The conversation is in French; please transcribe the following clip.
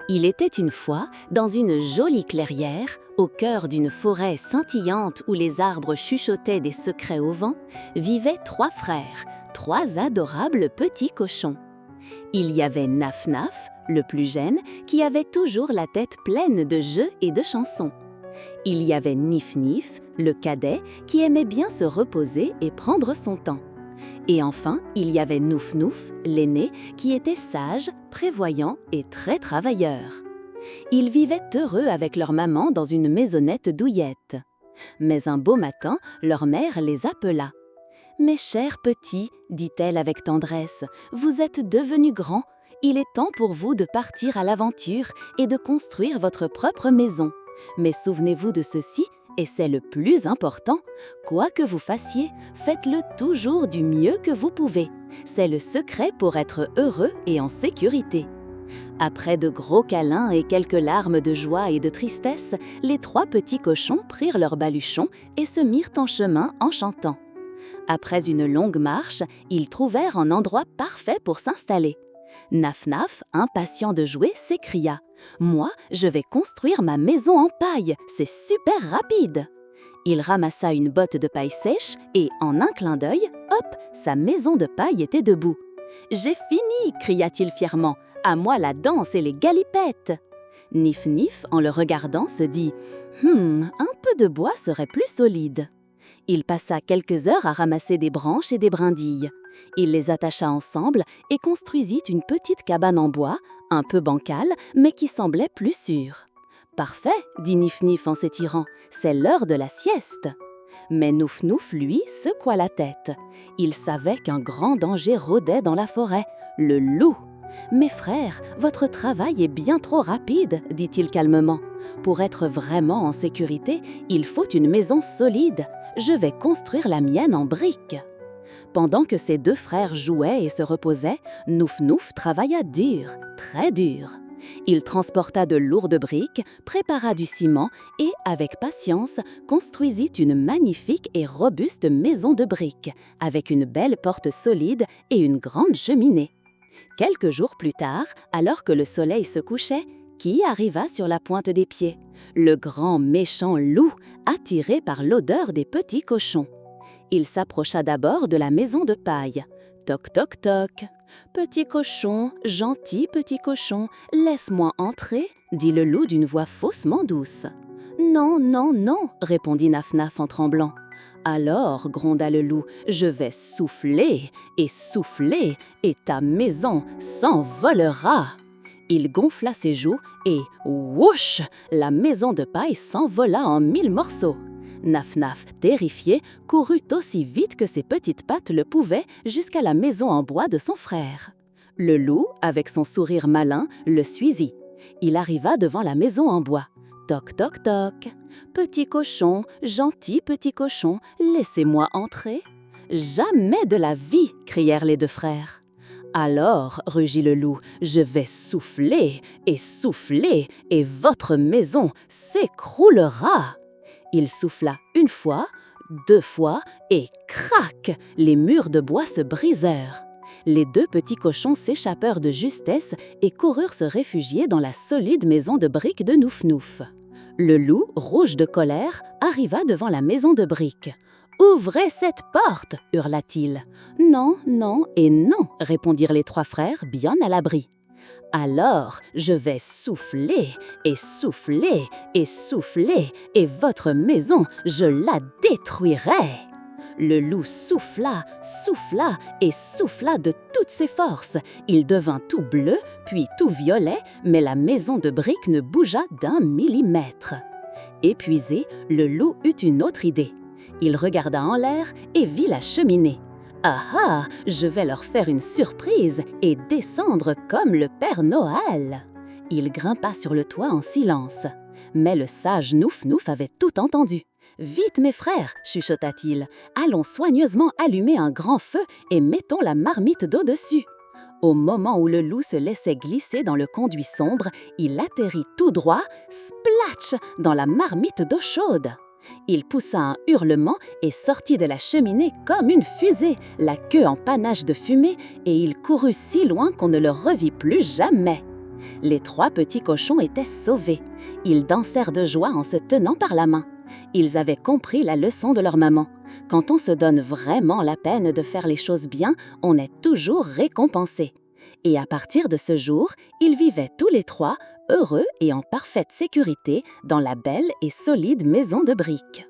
Il était une fois, dans une jolie clairière, au cœur d'une forêt scintillante où les arbres chuchotaient des secrets au vent, vivaient 3 frères, 3 adorables petits cochons. Il y avait Naf-Naf, le plus jeune, qui avait toujours la tête pleine de jeux et de chansons. Il y avait Nif-Nif, le cadet, qui aimait bien se reposer et prendre son temps. Et enfin, il y avait Nouf-Nouf, l'aîné, qui était sage, prévoyant et très travailleur. Ils vivaient heureux avec leur maman dans une maisonnette douillette. Mais un beau matin, leur mère les appela. « Mes chers petits, dit-elle avec tendresse, vous êtes devenus grands. Il est temps pour vous de partir à l'aventure et de construire votre propre maison. Mais souvenez-vous de ceci, et c'est le plus important, quoi que vous fassiez, faites-le toujours du mieux que vous pouvez. C'est le secret pour être heureux et en sécurité. » Après de gros câlins et quelques larmes de joie et de tristesse, les 3 petits cochons prirent leurs baluchons et se mirent en chemin en chantant. Après une longue marche, ils trouvèrent un endroit parfait pour s'installer. Naf-Naf, impatient de jouer, s'écria « Moi, je vais construire ma maison en paille, c'est super rapide !» Il ramassa une botte de paille sèche et, en un clin d'œil, hop, sa maison de paille était debout. « J'ai fini !» cria-t-il fièrement. « À moi la danse et les galipettes !» Nif-Nif, en le regardant, se dit « un peu de bois serait plus solide. » Il passa quelques heures à ramasser des branches et des brindilles. Il les attacha ensemble et construisit une petite cabane en bois, un peu bancale, mais qui semblait plus sûre. « Parfait !» dit Nif-Nif en s'étirant. « C'est l'heure de la sieste. » Mais Nouf-Nouf, lui, secoua la tête. Il savait qu'un grand danger rôdait dans la forêt, le loup. « Mes frères, votre travail est bien trop rapide, dit-il calmement. Pour être vraiment en sécurité, il faut une maison solide. Je vais construire la mienne en briques. » Pendant que ses 2 frères jouaient et se reposaient, Nouf-Nouf travailla dur, très dur. Il transporta de lourdes briques, prépara du ciment et, avec patience, construisit une magnifique et robuste maison de briques, avec une belle porte solide et une grande cheminée. Quelques jours plus tard, alors que le soleil se couchait, qui arriva sur la pointe des pieds? Le grand méchant loup, attiré par l'odeur des petits cochons. Il s'approcha d'abord de la maison de paille. Toc toc toc. « Petit cochon, gentil petit cochon, laisse-moi entrer » dit le loup d'une voix faussement douce. « Non, non, non » répondit Naf-Naf en tremblant. « Alors, gronda le loup, je vais souffler, et ta maison s'envolera » Il gonfla ses joues et whoosh, la maison de paille s'envola en 1000 morceaux. Naf-Naf, terrifié, courut aussi vite que ses petites pattes le pouvaient jusqu'à la maison en bois de son frère. Le loup, avec son sourire malin, le suivit. Il arriva devant la maison en bois. Toc toc toc. « Petit cochon, gentil petit cochon, laissez-moi entrer » ?»« Jamais de la vie !» crièrent les 2 frères. « Alors, rugit le loup, je vais souffler, et votre maison s'écroulera !» Il souffla 1 fois, 2 fois, et crac, les murs de bois se brisèrent. Les 2 petits cochons s'échappèrent de justesse et coururent se réfugier dans la solide maison de briques de Nouf-Nouf. Le loup, rouge de colère, arriva devant la maison de briques. « Ouvrez cette porte !» hurla-t-il. « Non, non et non !» répondirent les 3 frères, bien à l'abri. « Alors, je vais souffler, et votre maison, je la détruirai !» Le loup souffla de toutes ses forces. Il devint tout bleu, puis tout violet, mais la maison de briques ne bougea d'1 millimètre. Épuisé, le loup eut une autre idée. Il regarda en l'air et vit la cheminée. « Ah ah, je vais leur faire une surprise et descendre comme le Père Noël !» Il grimpa sur le toit en silence. Mais le sage Nouf-Nouf avait tout entendu. « Vite, mes frères !» chuchota-t-il. « Allons soigneusement allumer un grand feu et mettons la marmite d'eau dessus. » Au moment où le loup se laissait glisser dans le conduit sombre, il atterrit tout droit, splatch, dans la marmite d'eau chaude. Il poussa un hurlement et sortit de la cheminée comme une fusée, la queue en panache de fumée, et il courut si loin qu'on ne le revit plus jamais. Les 3 petits cochons étaient sauvés. Ils dansèrent de joie en se tenant par la main. Ils avaient compris la leçon de leur maman. Quand on se donne vraiment la peine de faire les choses bien, on est toujours récompensé. Et à partir de ce jour, ils vivaient tous les 3 heureux et en parfaite sécurité dans la belle et solide maison de briques.